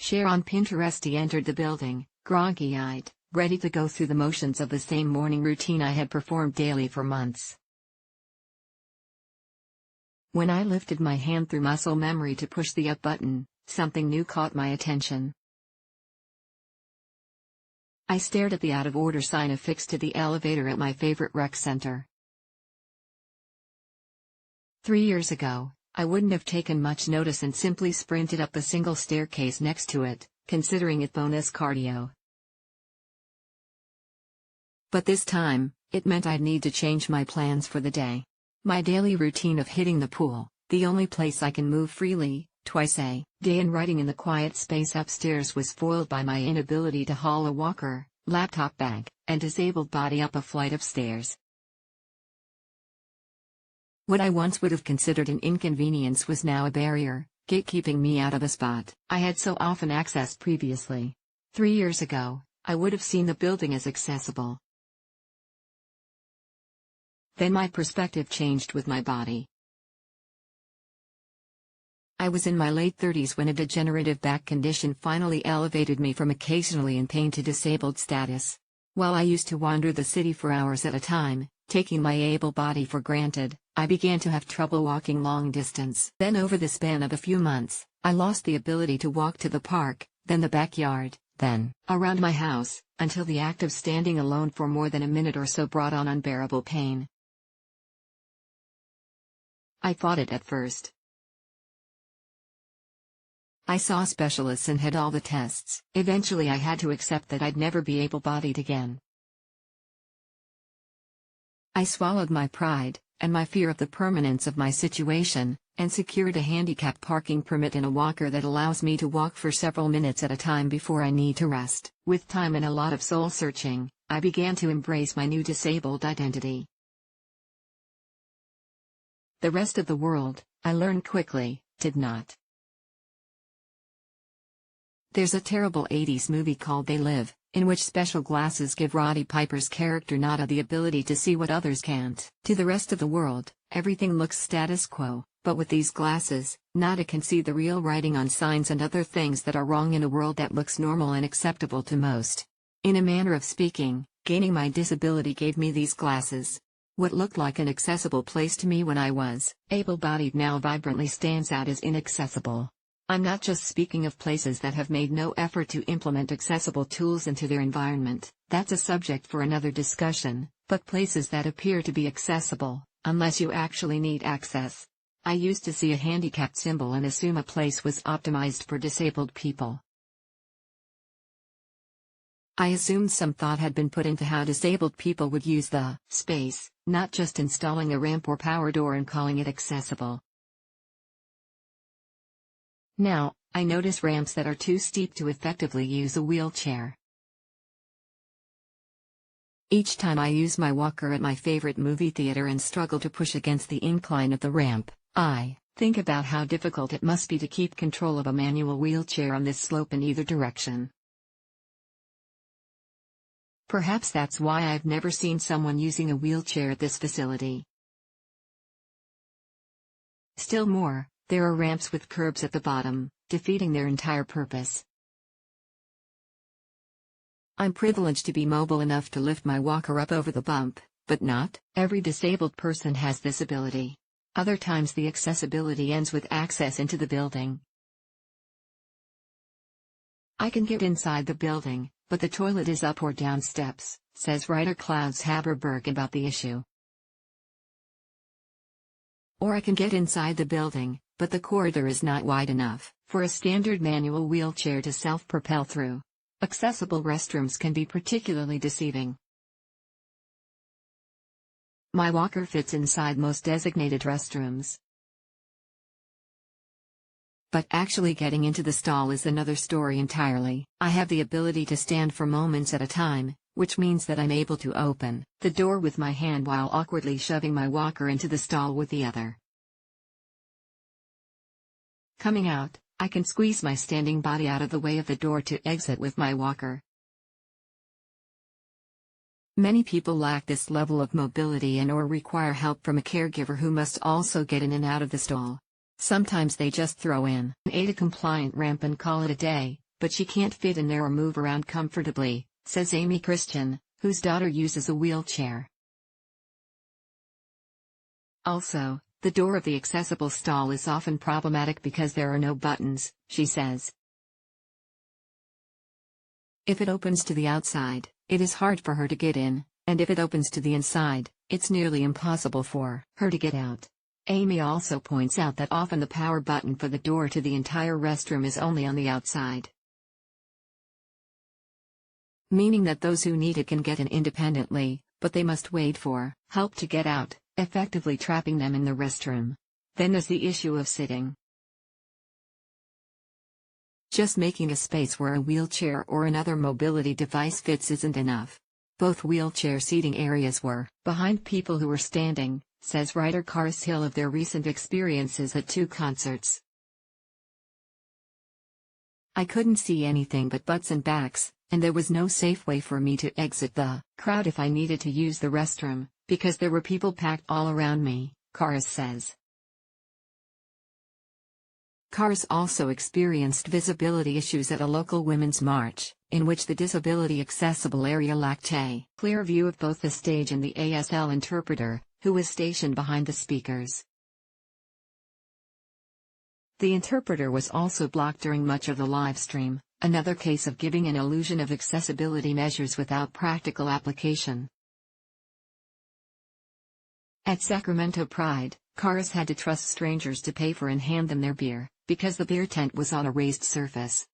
share on Pinterest. He entered the building, groggy-eyed, ready to go through the motions of the same morning routine I had performed daily for months. When I lifted my hand through muscle memory to push the up button, something new caught my attention. I stared at the out-of-order sign affixed to the elevator at my favorite rec center. 3 years ago, I wouldn't have taken much notice and simply sprinted up the single staircase next to it, considering it bonus cardio. But this time, it meant I'd need to change my plans for the day. My daily routine of hitting the pool, the only place I can move freely, twice a day and writing in the quiet space upstairs was foiled by my inability to haul a walker, laptop bag, and disabled body up a flight of stairs. What I once would have considered an inconvenience was now a barrier, gatekeeping me out of a spot I had so often accessed previously. 3 years ago, I would have seen the building as accessible. Then my perspective changed with my body. I was in my late 30s when a degenerative back condition finally elevated me from occasionally in pain to disabled status. While I used to wander the city for hours at a time, taking my able body for granted, I began to have trouble walking long distance. Then over the span of a few months, I lost the ability to walk to the park, then the backyard, then around my house, until the act of standing alone for more than a minute or so brought on unbearable pain. I fought it at first. I saw specialists and had all the tests. Eventually I had to accept that I'd never be able-bodied again. I swallowed my pride, and my fear of the permanence of my situation, and secured a handicap parking permit and a walker that allows me to walk for several minutes at a time before I need to rest. With time and a lot of soul-searching, I began to embrace my new disabled identity. The rest of the world, I learned quickly, did not. There's a terrible 80s movie called They Live, in which special glasses give Roddy Piper's character Nada the ability to see what others can't. To the rest of the world, everything looks status quo, but with these glasses, Nada can see the real writing on signs and other things that are wrong in a world that looks normal and acceptable to most. In a manner of speaking, gaining my disability gave me these glasses. What looked like an accessible place to me when I was able-bodied now vibrantly stands out as inaccessible. I'm not just speaking of places that have made no effort to implement accessible tools into their environment, that's a subject for another discussion, but places that appear to be accessible, unless you actually need access. I used to see a handicapped symbol and assume a place was optimized for disabled people. I assumed some thought had been put into how disabled people would use the space, not just installing a ramp or power door and calling it accessible. Now, I notice ramps that are too steep to effectively use a wheelchair. Each time I use my walker at my favorite movie theater and struggle to push against the incline of the ramp, I think about how difficult it must be to keep control of a manual wheelchair on this slope in either direction. Perhaps that's why I've never seen someone using a wheelchair at this facility. Still more, there are ramps with curbs at the bottom, defeating their entire purpose. I'm privileged to be mobile enough to lift my walker up over the bump, but not every disabled person has this ability. Other times the accessibility ends with access into the building. I can get inside the building, but the toilet is up or down steps, says writer Klaus Haberberg about the issue. Or I can get inside the building, but the corridor is not wide enough for a standard manual wheelchair to self-propel through. Accessible restrooms can be particularly deceiving. My walker fits inside most designated restrooms. But actually getting into the stall is another story entirely. I have the ability to stand for moments at a time, which means that I'm able to open the door with my hand while awkwardly shoving my walker into the stall with the other. Coming out, I can squeeze my standing body out of the way of the door to exit with my walker. Many people lack this level of mobility and/or require help from a caregiver who must also get in and out of the stall. Sometimes they just throw in an ADA-compliant ramp and call it a day, but she can't fit in there or move around comfortably, says Amy Christian, whose daughter uses a wheelchair. Also, the door of the accessible stall is often problematic because there are no buttons, she says. If it opens to the outside, it is hard for her to get in, and if it opens to the inside, it's nearly impossible for her to get out. Amy also points out that often the power button for the door to the entire restroom is only on the outside, meaning that those who need it can get in independently, but they must wait for help to get out, effectively trapping them in the restroom. Then there's the issue of sitting. Just making a space where a wheelchair or another mobility device fits isn't enough. Both wheelchair seating areas were behind people who were standing, says writer Karis Hill of their recent experiences at 2 concerts. I couldn't see anything but butts and backs, and there was no safe way for me to exit the crowd if I needed to use the restroom, because there were people packed all around me, Karis says. Karis also experienced visibility issues at a local women's march, in which the disability accessible area lacked a clear view of both the stage and the ASL interpreter, who was stationed behind the speakers. The interpreter was also blocked during much of the live stream, another case of giving an illusion of accessibility measures without practical application. At Sacramento Pride, Karis had to trust strangers to pay for and hand them their beer, because the beer tent was on a raised surface.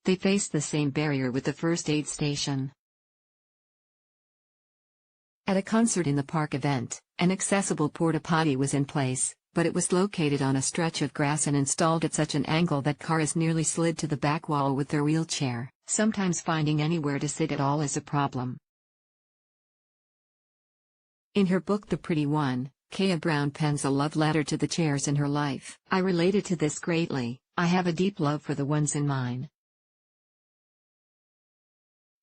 They faced the same barrier with the first aid station. At a concert in the park event, an accessible porta potty was in place, but it was located on a stretch of grass and installed at such an angle that Karis nearly slid to the back wall with their wheelchair. Sometimes finding anywhere to sit at all is a problem. In her book The Pretty One, Kaya Brown pens a love letter to the chairs in her life. I related to this greatly. I have a deep love for the ones in mine.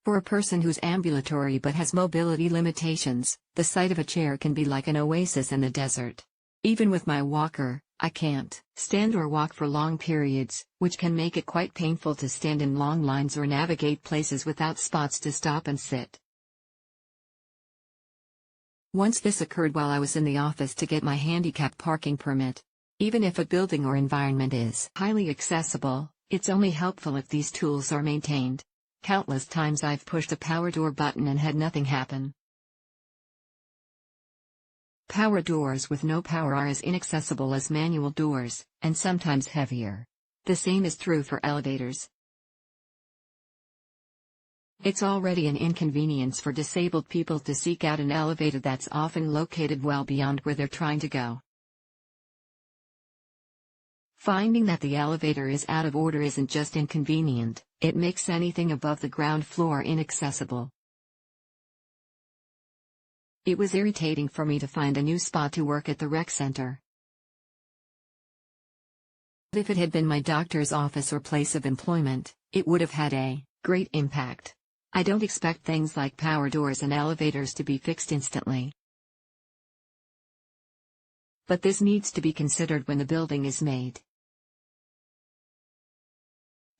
For a person who's ambulatory but has mobility limitations, the sight of a chair can be like an oasis in the desert. Even with my walker, I can't stand or walk for long periods, which can make it quite painful to stand in long lines or navigate places without spots to stop and sit. Once this occurred while I was in the office to get my handicap parking permit. Even if a building or environment is highly accessible, it's only helpful if these tools are maintained. Countless times I've pushed a power door button and had nothing happen. Power doors with no power are as inaccessible as manual doors, and sometimes heavier. The same is true for elevators. It's already an inconvenience for disabled people to seek out an elevator that's often located well beyond where they're trying to go. Finding that the elevator is out of order isn't just inconvenient, it makes anything above the ground floor inaccessible. It was irritating for me to find a new spot to work at the rec center. If it had been my doctor's office or place of employment, it would have had a great impact. I don't expect things like power doors and elevators to be fixed instantly. But this needs to be considered when the building is made.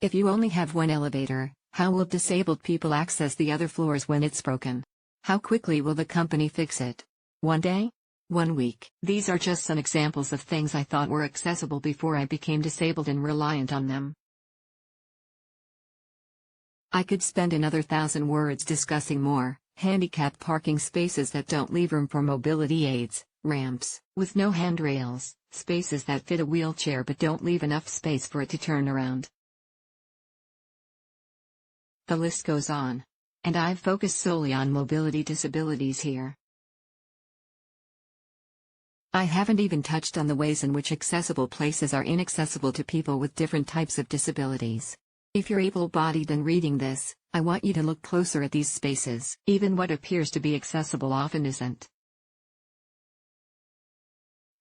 If you only have one elevator, how will disabled people access the other floors when it's broken? How quickly will the company fix it? 1 day? 1 week? These are just some examples of things I thought were accessible before I became disabled and reliant on them. I could spend another 1,000 words discussing more handicapped parking spaces that don't leave room for mobility aids, ramps with no handrails, spaces that fit a wheelchair but don't leave enough space for it to turn around. The list goes on. And I've focused solely on mobility disabilities here. I haven't even touched on the ways in which accessible places are inaccessible to people with different types of disabilities. If you're able-bodied and reading this, I want you to look closer at these spaces. Even what appears to be accessible often isn't.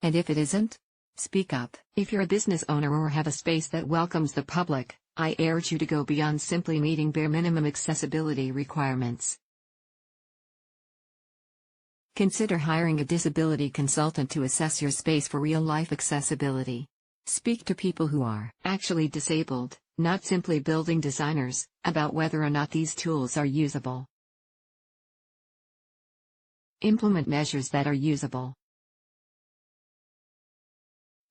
And if it isn't? Speak up. If you're a business owner or have a space that welcomes the public, I urge you to go beyond simply meeting bare minimum accessibility requirements. Consider hiring a disability consultant to assess your space for real-life accessibility. Speak to people who are actually disabled, not simply building designers, about whether or not these tools are usable. Implement measures that are usable.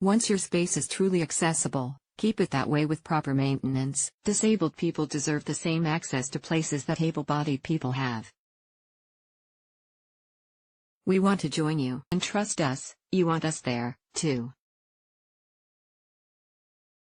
Once your space is truly accessible, keep it that way with proper maintenance. Disabled people deserve the same access to places that able-bodied people have. We want to join you, and trust us, you want us there, too.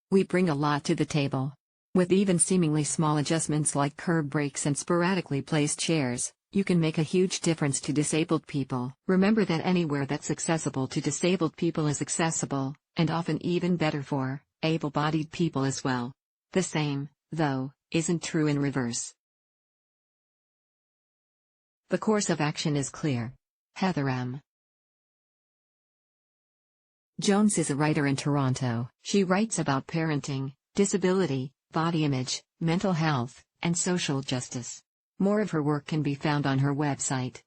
We bring a lot to the table. With even seemingly small adjustments like curb brakes and sporadically placed chairs, you can make a huge difference to disabled people. Remember that anywhere that's accessible to disabled people is accessible, and often even better for able-bodied people as well. The same, though, isn't true in reverse. The course of action is clear. Heather M. Jones is a writer in Toronto. She writes about parenting, disability, body image, mental health, and social justice. More of her work can be found on her website.